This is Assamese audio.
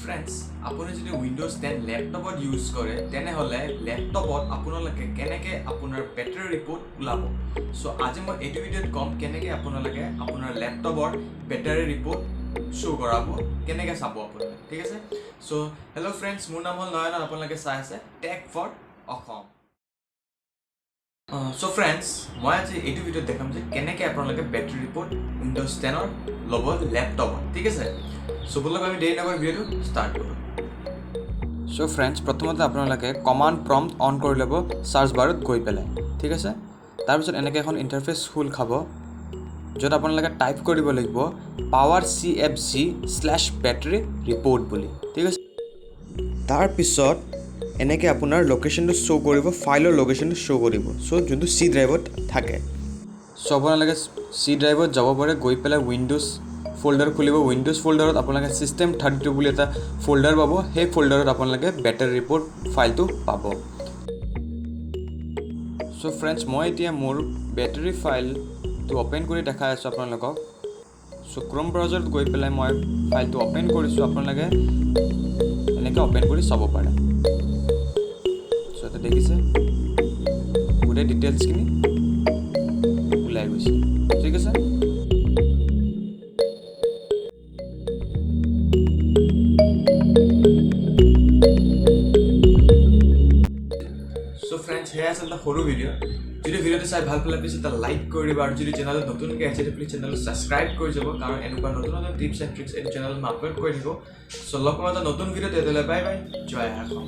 ফ্ৰেণ্ডছ আপুনি যদি উইণ্ডোজ 10 লেপটপত ইউজ কৰে তেনেহ'লে লেপটপত আপোনালোকে কেনেকৈ আপোনাৰ বেটাৰী ৰিপৰ্ট ওলাব চ' আজি মই এইটো ভিডিঅ'ত ক'ম কেনেকৈ আপোনালোকে আপোনাৰ লেপটপৰ বেটাৰী ৰিপৰ্ট শ্ব' কৰাব কেনেকৈ চাব আপোনালোকে ঠিক আছে চ' হেল্ল' ফ্ৰেণ্ডছ মোৰ নাম হ'ল নয়ন আপোনালোকে চাই আছে tech for Assam so' friends মই আজি এইটো ভিডিঅ'ত দেখাম যে কেনেকৈ আপোনালোকে বেটাৰী ৰিপৰ্ট উইণ্ডোজ 10ৰ ল'ব লেপটপত ঠিক আছে চ' বলক আমি দেৰি নকৰি ভিডিঅ'টো ষ্টাৰ্ট কৰোঁ চ' ফ্ৰেণ্ডছ প্ৰথমতে আপোনালোকে কমাণ্ড প্ৰম্পট অন কৰি ল'ব চাৰ্চ বাৰত গৈ পেলাই ঠিক আছে তাৰপিছত এনেকৈ এখন ইণ্টাৰফেচ খোল খাব য'ত আপোনালোকে টাইপ কৰিব লাগিব powercfg/battery report বুলি ঠিক আছে তাৰপিছত এনেকৈ আপোনাৰ লোকেশ্যনটো শ্ব' কৰিব ফাইলৰ লোকেশ্যনটো শ্ব' কৰিব চ' যোনটো চি ড্ৰাইভত থাকে চ' আপোনালোকে চি ড্ৰাইভত যাব পাৰে গৈ পেলাই উইণ্ডোজ ফ'ল্ডাৰ খুলিব উইণ্ডোজ ফ'ল্ডাৰত আপোনালোকে চিষ্টেম 32 বুলি এটা ফ'ল্ডাৰ পাব সেই ফ'ল্ডাৰত আপোনালোকে বেটাৰী ৰিপৰ্ট ফাইলটো পাব চ' ফ্ৰেণ্ডছ মই এতিয়া মোৰ বেটাৰী ফাইলটো অ'পেন কৰি দেখাই আছোঁ আপোনালোকক চ' ক্ৰ'ম ব্ৰাউজাৰত গৈ পেলাই মই ফাইলটো অ'পেন কৰিছোঁ আপোনালোকে এনেকৈ অ'পেন কৰি চাব পাৰে চ' এতিয়া দেখিছে গোটেই ডিটেইলছখিনি ওলাই গৈছে ঠিক আছে চ' ফ্ৰেণ্ডছ সেয়া আছিল এটা সৰু ভিডিঅ' যদি ভিডিঅ'টো চাই ভাল পালে পিছত এটা লাইক কৰি দিব আৰু যদি চেনেলত নতুনকৈ আছে প্লিজ চেনেলটো ছাবস্ক্ৰাইব কৰি যাব কাৰণ এনেকুৱা নতুন নতুন টিপছ এণ্ড ট্ৰিক্স এইটো চেনেলত মই আপলোড কৰি থাকিব চ' লগ পাম এটা নতুন ভিডিঅ'ত তেতিয়াহ'লে বাই বাই জয় অসম